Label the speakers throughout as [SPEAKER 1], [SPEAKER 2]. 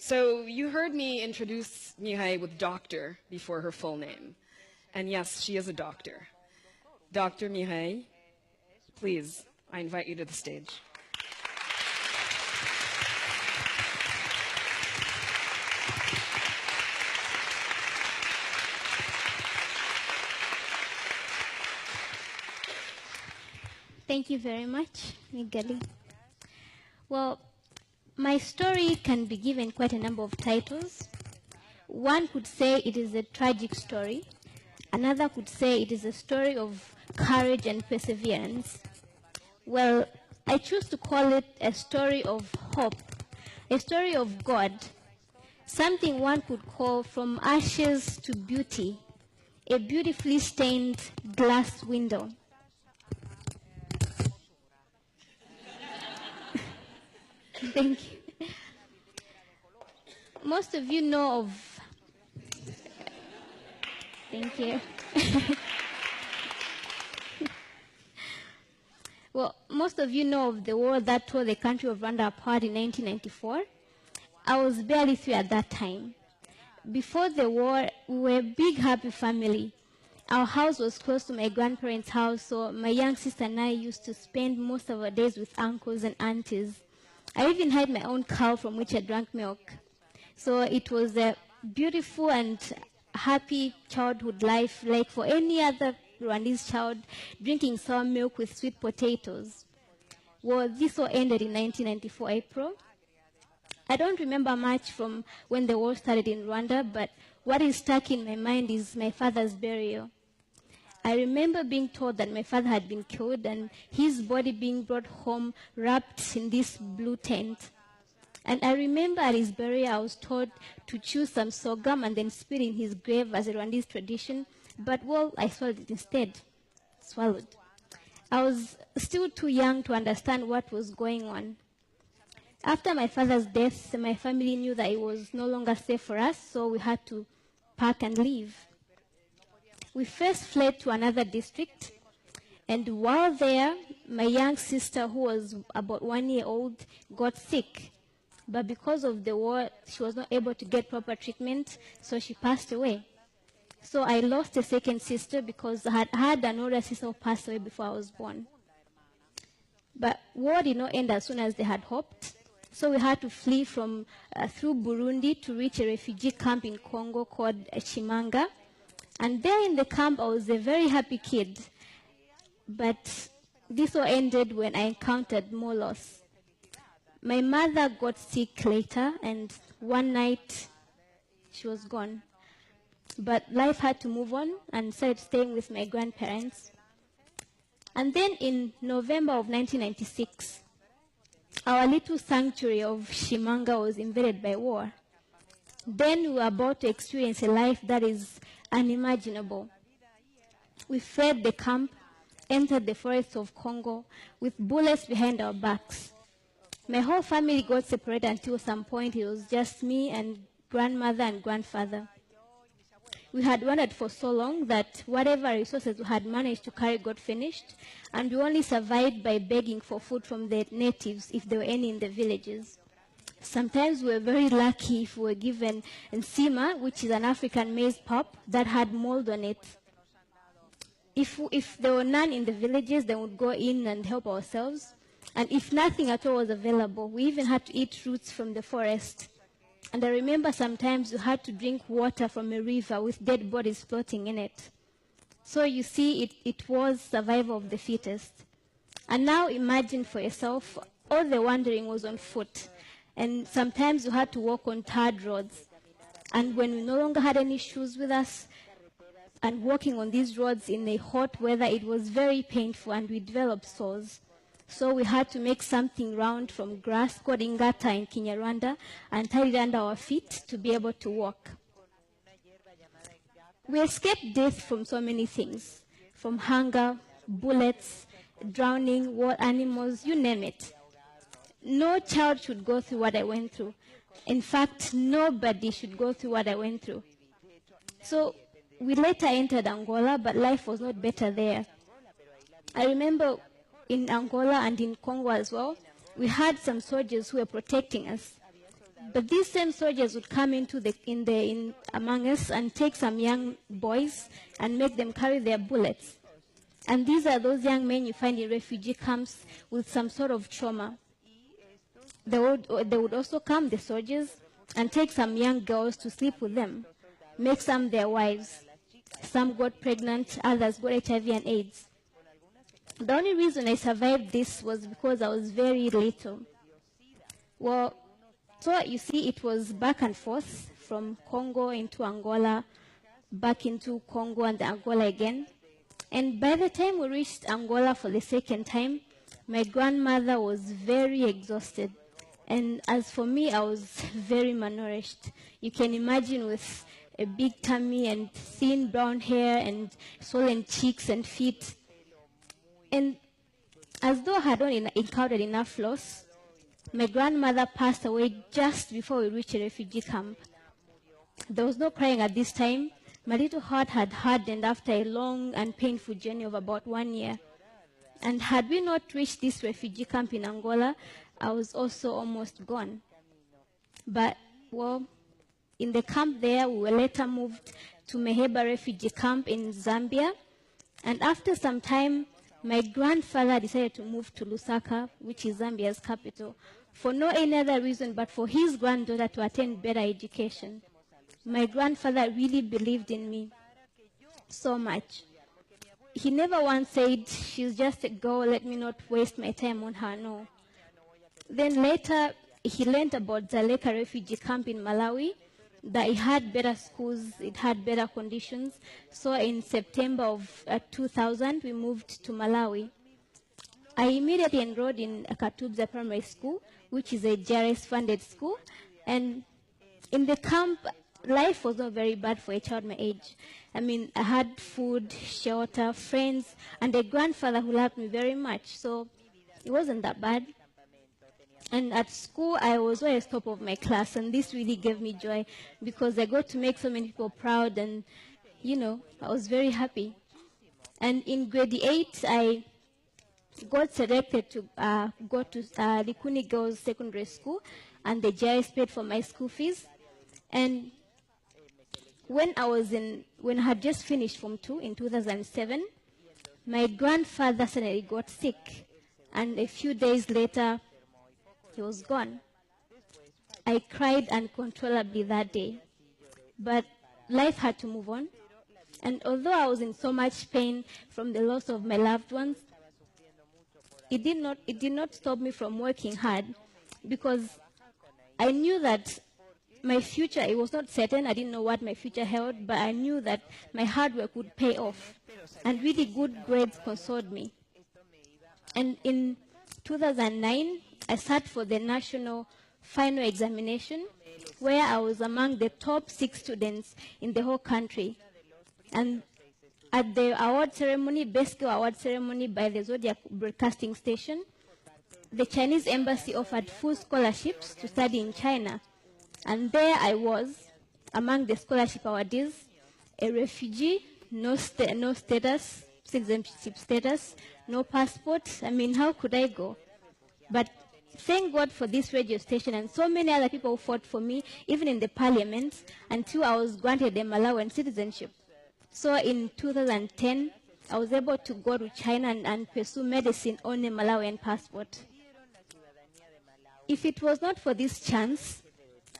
[SPEAKER 1] So you heard me introduce Mihai with doctor before her full name. And yes, she is a doctor. Dr. Mihai, please, I invite you to the stage.
[SPEAKER 2] Thank you very much, Migali. Well, my story can be given quite a number of titles. One could say it is a tragic story. Another could say it is a story of courage and perseverance. Well, I choose to call it a story of hope, a story of God, something one could call from ashes to beauty, a beautifully stained glass window. Thank you. Most of you know of... Thank you. Well, most of you know of the war that tore the country of Rwanda apart in 1994. I was barely 3 at that time. Before the war, we were a big, happy family. Our house was close to my grandparents' house, so my young sister and I used to spend most of our days with uncles and aunties. I even had my own cow from which I drank milk. So it was a beautiful and happy childhood life, like for any other Rwandese child, drinking sour milk with sweet potatoes. Well, this all ended in 1994 April. I don't remember much from when the war started in Rwanda, but what is stuck in my mind is my father's burial. I remember being told that my father had been killed and his body being brought home wrapped in this blue tent. And I remember at his burial I was told to chew some sorghum and then spit in his grave as a Rwandese tradition, but well, I swallowed it instead. Swallowed. I was still too young to understand what was going on. After my father's death, my family knew that it was no longer safe for us, so we had to pack and leave. We first fled to another district, and while there, my young sister, who was about 1 year old, got sick. But because of the war, she was not able to get proper treatment, so she passed away. So I lost a second sister because I had an older sister who passed away before I was born. But war did not end as soon as they had hoped. So we had to flee from through Burundi to reach a refugee camp in Congo called Chimanga. And there in the camp, I was a very happy kid. But this all ended when I encountered more loss. My mother got sick later, and one night she was gone. But life had to move on, and started staying with my grandparents. And then in November of 1996, our little sanctuary of Chimanga was invaded by war. Then we were about to experience a life that is unimaginable. We fled the camp, entered the forests of Congo with bullets behind our backs. My whole family got separated until some point it was just me and grandmother and grandfather. We had wandered for so long that whatever resources we had managed to carry got finished, and we only survived by begging for food from the natives if there were any in the villages. Sometimes we were very lucky if we were given nsima, which is an African maize pop that had mold on it. If there were none in the villages, then we'd go in and help ourselves. And if nothing at all was available, we even had to eat roots from the forest. And I remember sometimes you had to drink water from a river with dead bodies floating in it. So you see, it was survival of the fittest. And now imagine for yourself, all the wandering was on foot. And sometimes you had to walk on tarred roads. And when we no longer had any shoes with us, and walking on these roads in the hot weather, it was very painful, and we developed sores. So we had to make something round from grass called ingata in Kinyarwanda and tie it under our feet to be able to walk. We escaped death from so many things, from hunger, bullets, drowning, wild animals, you name it. No child should go through what I went through. In fact, nobody should go through what I went through. So we later entered Angola, but life was not better there. I remember in Angola and in Congo as well, we had some soldiers who were protecting us. But these same soldiers would come in among us and take some young boys and make them carry their bullets. And these are those young men you find in refugee camps with some sort of trauma. They would also come, the soldiers, and take some young girls to sleep with them, make some their wives. Some got pregnant, others got HIV and AIDS. The only reason I survived this was because I was very little. Well, so you see, it was back and forth from Congo into Angola, back into Congo and Angola again. And by the time we reached Angola for the second time, my grandmother was very exhausted. And as for me, I was very malnourished. You can imagine with a big tummy and thin brown hair and swollen cheeks and feet. And as though I had not encountered enough loss, my grandmother passed away just before we reached a refugee camp. There was no crying at this time. My little heart had hardened after a long and painful journey of about 1 year. And had we not reached this refugee camp in Angola, I was also almost gone. But, well, in the camp there, we were later moved to Meheba refugee camp in Zambia. And after some time, my grandfather decided to move to Lusaka, which is Zambia's capital, for no any other reason but for his granddaughter to attend better education. My grandfather really believed in me so much. He never once said, she's just a girl, let me not waste my time on her, no. Then later, he learned about Dzaleka refugee camp in Malawi, that it had better schools, it had better conditions. So in September of 2000, we moved to Malawi. I immediately enrolled in Katubza Primary School, which is a JRS-funded school. And in the camp, life was not very bad for a child my age. I mean, I had food, shelter, friends, and a grandfather who loved me very much. So it wasn't that bad. And at school, I was always top of my class, and this really gave me joy because I got to make so many people proud, and, you know, I was very happy. And in grade 8, I got selected to go to Likuni Girls Secondary School, and the JRS paid for my school fees. And when I had just finished Form 2 in 2007, my grandfather suddenly got sick, and a few days later, he was gone. I cried uncontrollably that day, but life had to move on. And although I was in so much pain from the loss of my loved ones, it did not stop me from working hard, because I knew that my future, it was not certain. I didn't know what my future held, but I knew that my hard work would pay off, and really good grades consoled me. And in 2009, I sat for the national final examination, where I was among the top 6 students in the whole country. And at the award ceremony, best girl award ceremony by the Zodiac Broadcasting Station, the Chinese embassy offered full scholarships to study in China. And there I was, among the scholarship awardees, a refugee, no status, citizenship status, no passport. I mean, how could I go? But thank God for this radio station and so many other people who fought for me, even in the parliament, until I was granted a Malawian citizenship. So in 2010, I was able to go to China and pursue medicine on a Malawian passport. If it was not for this chance,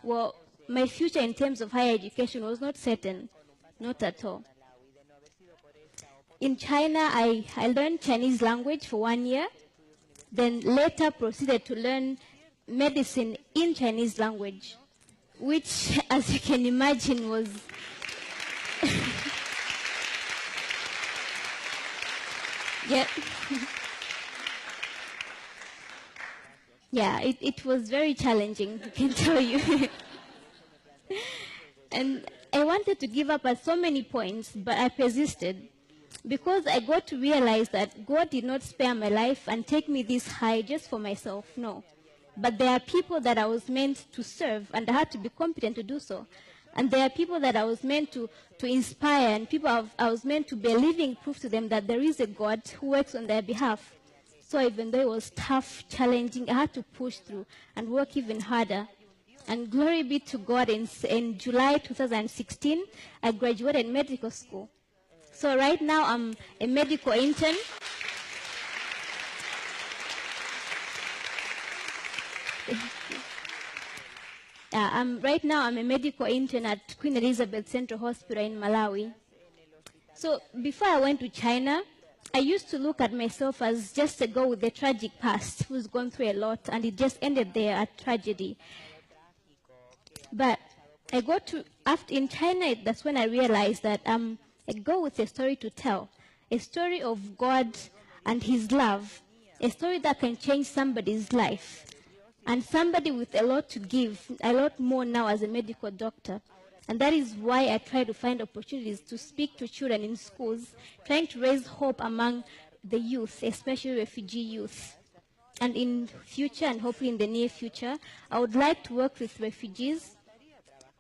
[SPEAKER 2] well, my future in terms of higher education was not certain, not at all. In China, I learned Chinese language for 1 year, then later proceeded to learn medicine in Chinese language, which, as you can imagine, was yeah, it was very challenging, I can tell you. And I wanted to give up at so many points, but I persisted, because I got to realize that God did not spare my life and take me this high just for myself, no. But there are people that I was meant to serve, and I had to be competent to do so. And there are people that I was meant to inspire, and people I was meant to be a living proof to them that there is a God who works on their behalf. So even though it was tough, challenging, I had to push through and work even harder. And glory be to God, in July 2016, I graduated medical school. So right now I'm a medical intern. Right now I'm a medical intern at Queen Elizabeth Central Hospital in Malawi. So before I went to China, I used to look at myself as just a girl with a tragic past who's gone through a lot, and it just ended there at tragedy. But I got to, after in China, that's when I realized that I'm a girl with a story to tell, a story of God and His love, a story that can change somebody's life, and somebody with a lot to give, a lot more now as a medical doctor. And that is why I try to find opportunities to speak to children in schools, trying to raise hope among the youth, especially refugee youth. And in future, and hopefully in the near future, I would like to work with refugees,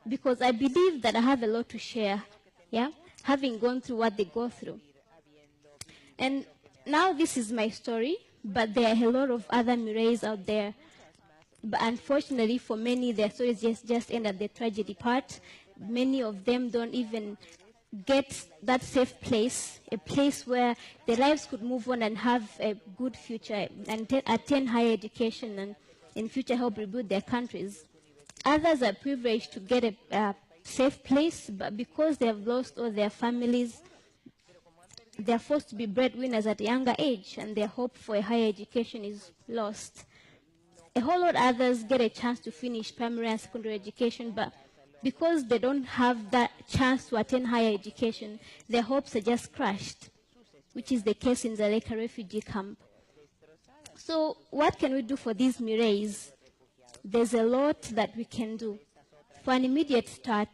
[SPEAKER 2] because I believe that I have a lot to share, yeah, having gone through what they go through. And now this is my story, but there are a lot of other Mireilles out there. But unfortunately for many, their stories just end at the tragedy part. Many of them don't even get that safe place, a place where their lives could move on and have a good future and attend higher education and in future help rebuild their countries. Others are privileged to get a safe place, but because they have lost all their families, they are forced to be breadwinners at a younger age, and their hope for a higher education is lost. A whole lot of others get a chance to finish primary and secondary education, but because they don't have that chance to attend higher education, their hopes are just crushed, which is the case in Dzaleka refugee camp. So what can we do for these Mireilles? There's a lot that we can do. For an immediate start,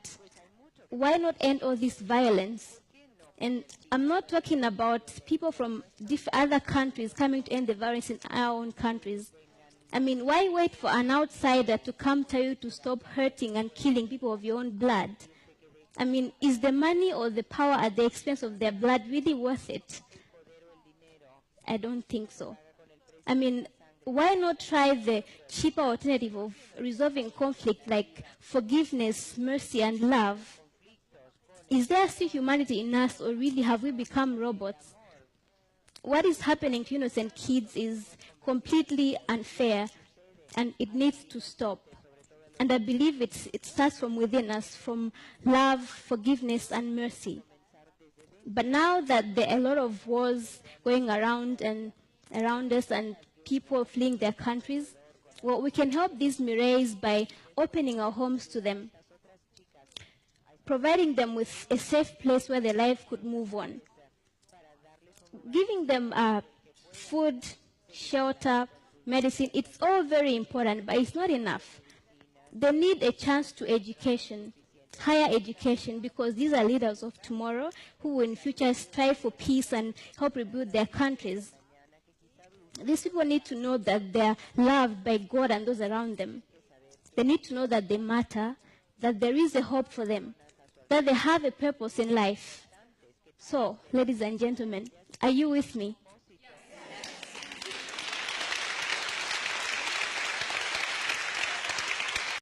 [SPEAKER 2] why not end all this violence? And I'm not talking about people from other countries coming to end the violence in our own countries. I mean, why wait for an outsider to come tell you to stop hurting and killing people of your own blood? I mean, is the money or the power at the expense of their blood really worth it? I don't think so. I mean, why not try the cheaper alternative of resolving conflict like forgiveness, mercy, and love? Is there still humanity in us, or really have we become robots? What is happening to innocent kids is completely unfair, and it needs to stop. And I believe it starts from within us, from love, forgiveness, and mercy. But now that there are a lot of wars going around us and people fleeing their countries, well, we can help these Mireilles by opening our homes to them, providing them with a safe place where their life could move on, giving them food, shelter, medicine. It's all very important, but it's not enough. They need a chance to education, higher education, because these are leaders of tomorrow who will in future strive for peace and help rebuild their countries. These people need to know that they are loved by God and those around them. They need to know that they matter, that there is a hope for them, that they have a purpose in life. So, ladies and gentlemen, are you with me?